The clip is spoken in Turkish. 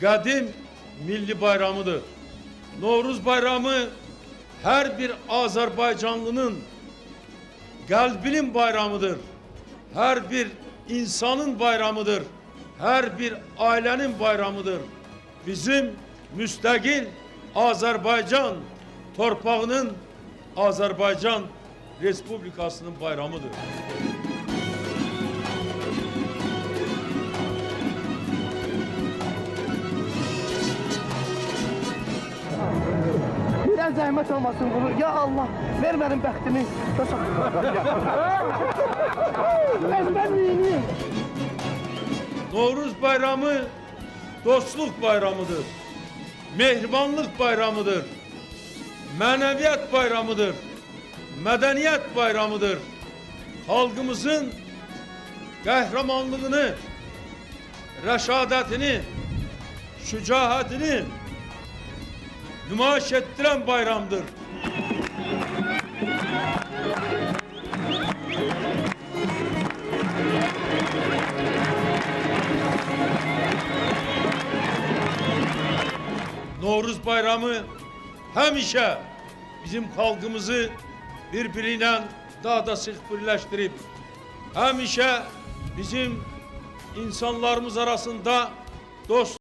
kadim milli bayramıdır. Novruz bayramı her bir Azerbaycanlının kalbinin bayramıdır. Her bir insanın bayramıdır. Her bir ailenin bayramıdır. Bizim müstakil Azerbaycan torpağının Azerbaycan Respublikası'nın bayramıdır. Biraz zahmet olmasın bunu. Ya Allah, ver benim bəxtimi. Ben miyim? Novruz bayramı dostluk bayramıdır. Mehribanlık bayramıdır. Mənəviyyat bayramıdır. Medeniyet bayramıdır. Halkımızın kahramanlığını, reşadetini, şücahatini nümayiş ettiren bayramdır. Novruz bayramı həmişə bizim xalqımızı birbiriyle daha da sık birleştirip həmişə bizim insanlarımız arasında dost